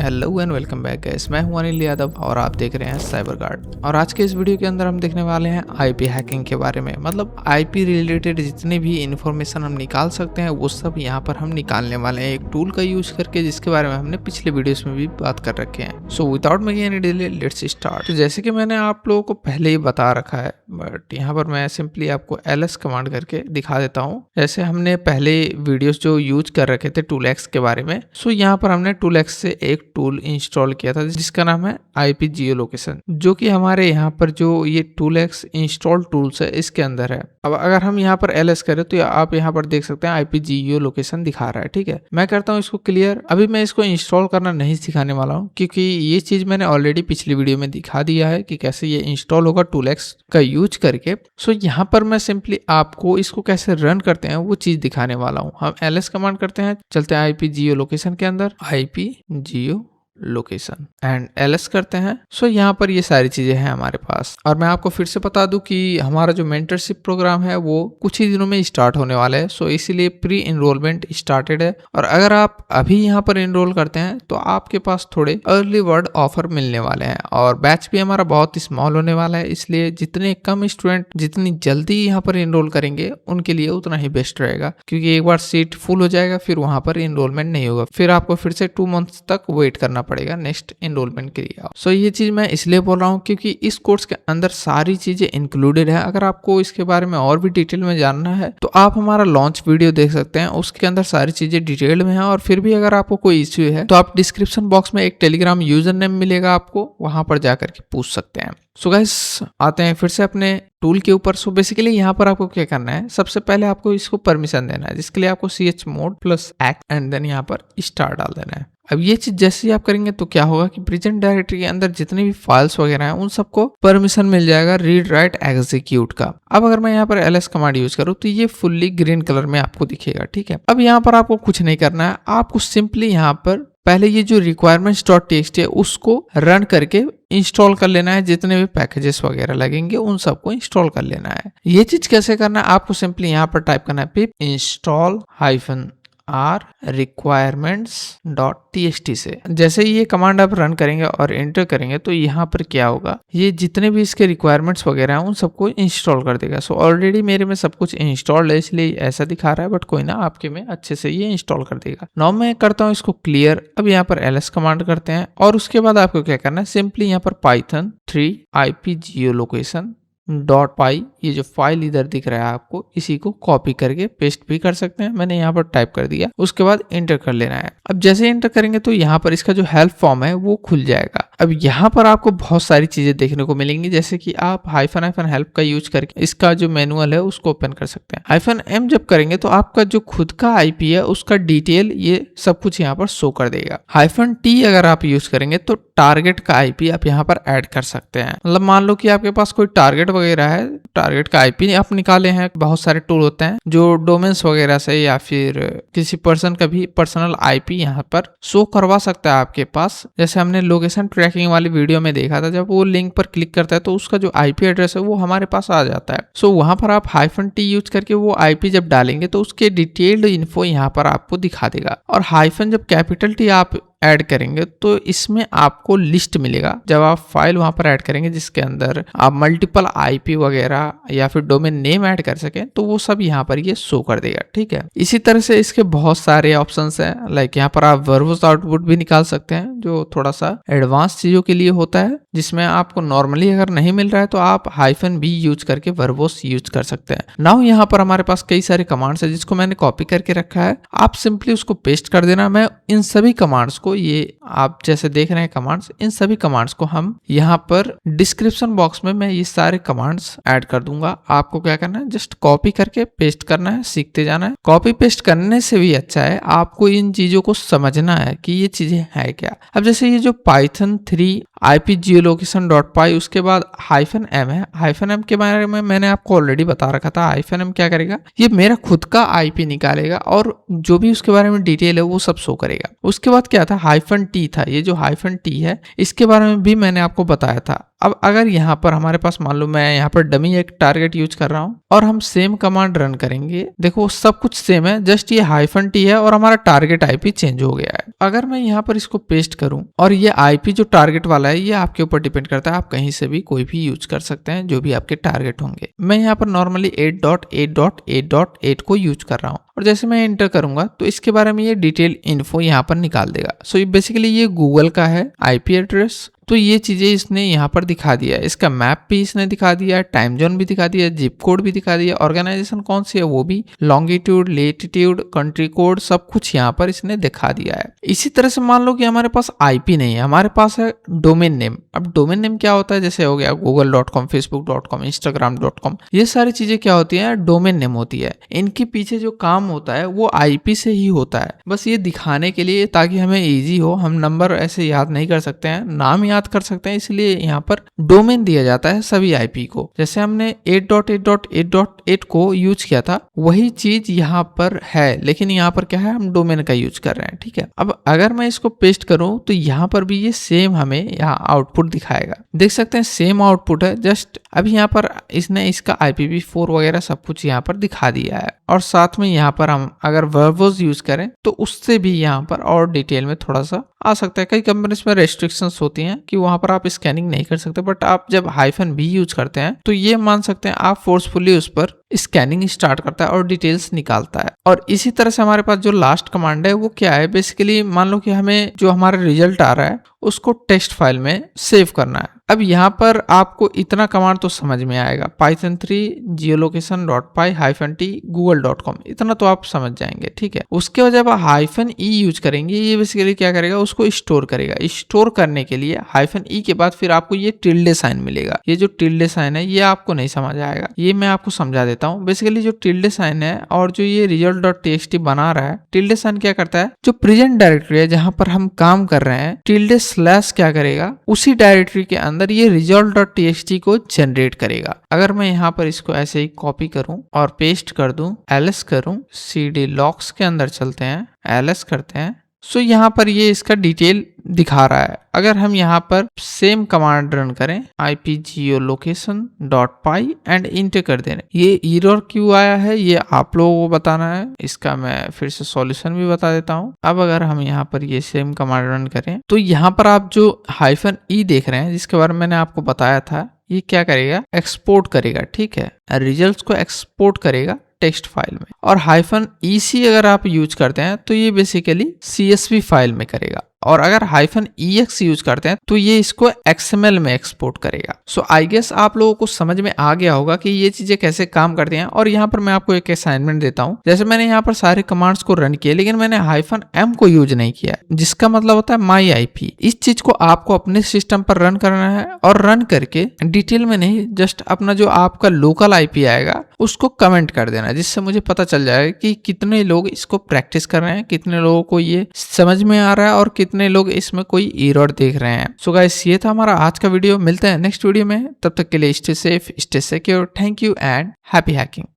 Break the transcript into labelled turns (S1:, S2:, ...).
S1: Hello and welcome back guys, मैं हूं अनिल यादव और आप देख रहे हैं साइबर गार्ड। और आज के इस वीडियो के अंदर हम देखने वाले हैं आईपी हैकिंग के बारे में। मतलब आईपी रिलेटेड जितने भी इंफॉर्मेशन हम निकाल सकते हैं वो सब यहां पर हम निकालने वाले हैं एक टूल का यूज करके, जिसके बारे में हमने पिछले वीडियोस में भी बात कर रखे हैं। So without making any delay let's start. तो जैसे कि मैंने आप लोगों को पहले ही बता रखा है, बट यहाँ पर मैं सिंपली आपको ls कमांड करके दिखा देता हूँ। जैसे हमने पहले वीडियोस जो यूज कर रखे थे टूलएक्स के बारे में, सो यहाँ पर हमने टूलएक्स से एक टूल इंस्टॉल किया था जिसका नाम है आईपी जियो लोकेशन, जो कि हमारे यहाँ पर जो ये टूलएक्स इंस्टॉल टूल्स है इसके अंदर है। अब अगर हम यहाँ पर ls करें तो आप यहाँ पर देख सकते हैं आईपी जियो लोकेशन दिखा रहा है। ठीक है, मैं करता हूँ इसको क्लियर। अभी मैं इसको इंस्टॉल करना नहीं सिखाने वाला हूँ क्योंकि ये चीज मैंने ऑलरेडी पिछली वीडियो में दिखा दिया है कि कैसे ये इंस्टॉल होगा टूलएक्स का यूज करके। सो यहाँ पर मैं सिंपली आपको इसको कैसे रन करते हैं वो चीज दिखाने वाला हूँ। हम ls कमांड करते हैं, चलते हैं आईपी जियो लोकेशन के अंदर, IP Jio location and ls करते हैं। सो यहाँ पर ये सारी चीजें हैं हमारे पास। और मैं आपको फिर से बता दूं कि हमारा जो मेंटरशिप प्रोग्राम है वो कुछ ही दिनों में स्टार्ट होने वाला है। सो इसीलिए प्री इनरोलमेंट स्टार्टेड है, और अगर आप अभी यहाँ पर इनरोल करते हैं तो आपके पास थोड़े अर्ली बर्ड ऑफर मिलने वाले हैं। और बैच भी हमारा बहुत स्मॉल होने वाला है, इसलिए जितने कम स्टूडेंट जितनी जल्दी यहाँ पर इनरोल करेंगे उनके लिए उतना ही बेस्ट रहेगा, क्योंकि एक बार सीट फुल हो जाएगा फिर वहां पर इनरोलमेंट नहीं होगा, फिर आपको फिर से 2 मंथ्स तक वेट करना पड़ेगा नेक्स्ट इनरोलमेंट के लिए। सो ये चीज मैं इसलिए बोल रहा हूँ क्योंकि इस कोर्स के अंदर सारी चीजें इंक्लूडेड है। अगर आपको इसके बारे में और भी डिटेल में जानना है तो आप हमारा लॉन्च वीडियो देख सकते हैं, उसके अंदर सारी चीजें डिटेल में है। और फिर भी अगर आपको कोई इश्यू है तो आप डिस्क्रिप्शन बॉक्स में एक टेलीग्राम यूजर नेम मिलेगा आपको, वहां पर जाकर के पूछ सकते हैं। सो गाइस आते हैं फिर से अपने टूल के ऊपर। सो बेसिकली यहाँ पर आपको क्या करना है, सबसे पहले आपको इसको परमिशन देना है, जिसके लिए आपको chmod +x एंड देन यहाँ पर स्टार डाल देना है। अब ये चीज जैसे ही आप करेंगे तो क्या होगा कि प्रेजेंट डायरेक्टरी के अंदर जितने भी फाइल्स वगैरह हैं उन सबको परमिशन मिल जाएगा रीड राइट एग्जीक्यूट का। अब अगर मैं यहाँ पर ls कमांड यूज करूँ तो ये फुल्ली ग्रीन कलर में आपको दिखेगा। ठीक है, अब यहाँ पर आपको कुछ नहीं करना है, आपको सिंपली यहाँ पर पहले ये जो requirements.txt है उसको रन करके इंस्टॉल कर लेना है। जितने भी पैकेजेस वगैरह लगेंगे उन सबको इंस्टॉल कर लेना है। ये चीज कैसे करना है, आपको सिंपली यहाँ पर टाइप करना है pip install -r requirements.txt से। जैसे ही ये कमांड आप रन करेंगे और एंटर करेंगे तो यहाँ पर क्या होगा, ये जितने भी इसके रिक्वायरमेंट्स वगैरह हैं उन सबको इंस्टॉल कर देगा। सो ऑलरेडी मेरे में सब कुछ इंस्टॉल्ड है इसलिए ऐसा दिखा रहा है, बट कोई ना, आपके में अच्छे से ये इंस्टॉल कर देगा। नाउ मैं करता हूँ इसको क्लियर। अब यहाँ पर ls कमांड करते हैं और उसके बाद आपको क्या करना है, सिंपली यहाँ पर python 3 ip geolocation .py ये जो फाइल इधर दिख रहा है आपको, इसी को कॉपी करके पेस्ट भी कर सकते हैं। मैंने यहाँ पर टाइप कर दिया, उसके बाद एंटर कर लेना है। अब जैसे एंटर करेंगे तो यहाँ पर इसका जो हेल्प फॉर्म है वो खुल जाएगा। अब यहाँ पर आपको बहुत सारी चीजें देखने को मिलेंगी, जैसे कि आप -- हेल्प का यूज करके इसका जो मैनुअल है उसको ओपन कर सकते हैं। -m जब करेंगे तो आपका जो खुद का आईपी है उसका डिटेल ये सब कुछ यहाँ पर शो कर देगा। -t अगर आप यूज करेंगे तो टारगेट का आईपी आप यहाँ पर ऐड कर सकते हैं। मतलब मान लो कि आपके पास कोई टारगेट वगैरह है, टारगेट का आईपी आप निकाले हैं। बहुत सारे टूल होते हैं जो डोमेन्स वगैरह से या फिर किसी पर्सन का भी पर्सनल आईपी यहाँ पर शो करवा सकता है आपके पास। जैसे हमने लोकेशन ट्रैकिंग वाली वीडियो में देखा था, जब वो लिंक पर क्लिक करता है तो उसका जो आईपी एड्रेस है वो हमारे पास आ जाता है। सो वहां पर आप -t यूज करके वो आईपी जब डालेंगे तो उसके डिटेल्ड इन्फो यहाँ पर आपको दिखा देगा। और हाइफन जब T आप ऐड करेंगे तो इसमें आपको लिस्ट मिलेगा। जब आप फाइल वहां पर ऐड करेंगे जिसके अंदर आप मल्टीपल आईपी वगैरह या फिर डोमेन नेम ऐड कर सकें तो वो सब यहाँ पर ये शो कर देगा। ठीक है, इसी तरह से इसके बहुत सारे ऑप्शंस हैं। लाइक यहाँ पर आप वर्बोस आउटपुट भी निकाल सकते हैं, जो थोड़ा सा एडवांस चीजों के लिए होता है, जिसमें आपको नॉर्मली अगर नहीं मिल रहा है तो आप -b यूज करके वर्बोस यूज कर सकते हैं। नाउ यहाँ पर हमारे पास कई सारे कमांड्स है जिसको मैंने कॉपी करके रखा है, आप सिंपली उसको पेस्ट कर देना। मैं इन सभी कमांड्स को, ये आप जैसे देख रहे हैं कमांड्स, इन सभी कमांड्स को हम यहाँ पर डिस्क्रिप्शन बॉक्स में मैं ये सारे कमांड्स ऐड कर दूंगा। आपको क्या करना है, जस्ट कॉपी करके पेस्ट करना है, सीखते जाना है। कॉपी पेस्ट करने से भी अच्छा है आपको इन चीजों को समझना है कि ये चीजें है क्या। अब जैसे ये जो python 3 ip geolocation.py उसके बाद -m है, -m के बारे में मैंने आपको ऑलरेडी बता रखा था। -m क्या करेगा, ये मेरा खुद का आईपी निकालेगा और जो भी उसके बारे में डिटेल है वो सब शो करेगा। उसके बाद क्या था, -t था। ये जो -t है इसके बारे में भी मैंने आपको बताया था। अब अगर यहाँ पर हमारे पास मान लो मैं यहाँ पर डमी एक टारगेट यूज कर रहा हूँ और हम सेम कमांड रन करेंगे, देखो सब कुछ सेम है, जस्ट ये -t है और हमारा टारगेट आईपी चेंज हो गया है। अगर मैं यहाँ पर इसको पेस्ट करूं और ये आईपी जो टारगेट वाला है ये आपके ऊपर डिपेंड करता है, आप कहीं से भी कोई भी यूज कर सकते हैं जो भी आपके टारगेट होंगे। मैं यहाँ पर नॉर्मली 8.8.8.8 को यूज कर रहा हूँ और जैसे मैं एंटर करूंगा तो इसके बारे में ये डिटेल इन्फो यहाँ पर निकाल देगा। सो बेसिकली ये गूगल का है आईपी एड्रेस, तो ये चीजें इसने यहाँ पर दिखा दिया है, इसका मैप भी इसने दिखा दिया है, टाइम जोन भी दिखा दिया है, जिप कोड भी दिखा दिया, ऑर्गेनाइजेशन कौन सी है वो भी, लॉन्गिट्यूड, लेटिट्यूड, कंट्री कोड सब कुछ यहाँ पर इसने दिखा दिया है। इसी तरह से मान लो कि हमारे पास आईपी नहीं है, हमारे पास है डोमेन नेम। अब डोमेन नेम क्या होता है, जैसे हो गया google.com, facebook.com, instagram.com, ये सारी चीजें क्या होती है, डोमेन नेम होती है। इनके पीछे जो काम होता है वो आईपी से ही होता है, बस ये दिखाने के लिए ताकि हमें इजी हो, हम नंबर ऐसे याद नहीं कर सकते हैं, नाम याद कर सकते हैं, इसलिए यहाँ पर डोमेन दिया जाता है सभी आईपी को। जैसे हमने 8.8.8.8 को यूज किया था वही चीज यहाँ पर है, लेकिन यहाँ पर क्या है, हम डोमेन का यूज कर रहे हैं, ठीक है। अब अगर मैं इसको पेस्ट करूं तो यहाँ पर भी ये सेम हमें यहाँ आउटपुट दिखाएगा, देख सकते हैं सेम आउटपुट है, जस्ट अभी यहाँ पर इसने इसका IPv4 वगैरह सब कुछ यहाँ पर दिखा दिया है। और साथ में यहाँ पर हम अगर वर्बोस यूज करें तो उससे भी यहाँ पर और डिटेल में थोड़ा सा आ सकता है। कई कंपनीज में रेस्ट्रिक्शंस होती हैं कि वहां पर आप स्कैनिंग नहीं कर सकते, बट आप जब -v यूज करते हैं तो ये मान सकते हैं आप फोर्सफुली उस पर स्कैनिंग स्टार्ट करता है और डिटेल्स निकालता है। और इसी तरह से हमारे पास जो लास्ट कमांड है वो क्या है, बेसिकली मान लो कि हमें जो हमारा रिजल्ट आ रहा है उसको टेक्स्ट फाइल में सेव करना है। अब यहाँ पर आपको इतना कमांड तो समझ में आएगा, python3 geolocation.py-t google.com, इतना तो आप समझ जाएंगे, ठीक है। उसके बाद जब -e यूज करेंगे, ये बेसिकली क्या करेगा, उसको स्टोर करेगा। स्टोर करने के लिए -e के बाद फिर आपको ये टिल्डे साइन मिलेगा। ये जो टिल्डे साइन है ये आपको नहीं समझ आएगा, ये मैं आपको समझा देता हूँ। बेसिकली जो टिल्डे साइन है और जो ये result.txt बना रहा है, टिल्डे साइन क्या करता है, जो प्रेजेंट डायरेक्टरी है जहां पर हम काम कर रहे हैं, टिल्डे स्लैश क्या करेगा, उसी डायरेक्टरी के अंदर ये result.txt को जनरेट करेगा। अगर मैं यहाँ पर इसको ऐसे ही कॉपी करूं और पेस्ट कर दूं, ls करूं, cd logs के अंदर चलते हैं, ls करते हैं, सो यहाँ पर ये इसका डिटेल दिखा रहा है। अगर हम यहाँ पर सेम कमांड रन करें ipgeolocation.py एंड इंटर कर दें, ये एरर क्यों आया है ये आप लोगों को बताना है, इसका मैं फिर से सॉल्यूशन भी बता देता हूँ। अब अगर हम यहाँ पर ये सेम कमांड रन करें तो यहाँ पर आप जो -e देख रहे हैं जिसके बारे में मैंने आपको बताया था, ये क्या करेगा, एक्सपोर्ट करेगा, ठीक है, रिजल्ट्स को एक्सपोर्ट करेगा टेक्स्ट फाइल में। और -ec अगर आप यूज करते हैं तो ये बेसिकली CSV फाइल में करेगा, और अगर -ex यूज करते हैं तो ये इसको XML में एक्सपोर्ट करेगा। सो आई गेस आप लोगों को समझ में आ गया होगा कि ये चीजें कैसे काम करती हैं। और यहाँ पर मैं आपको एक असाइनमेंट देता हूँ, जैसे मैंने यहाँ पर सारे कमांड्स को रन किया लेकिन मैंने -m को यूज नहीं किया, जिसका मतलब होता है myIP। इस चीज को आपको अपने सिस्टम पर रन करना है और रन करके डिटेल में नहीं, जस्ट अपना जो आपका लोकल IP आएगा उसको कमेंट कर देना, जिससे मुझे पता चल जाएगा कि कितने लोग इसको प्रैक्टिस कर रहे हैं, कितने लोगों को ये समझ में आ रहा है और कितने लोग इसमें कोई एरर देख रहे हैं। सो गाइस ये था हमारा आज का वीडियो, मिलते हैं नेक्स्ट वीडियो में, तब तक के लिए stay safe, stay secure, thank you and happy hacking.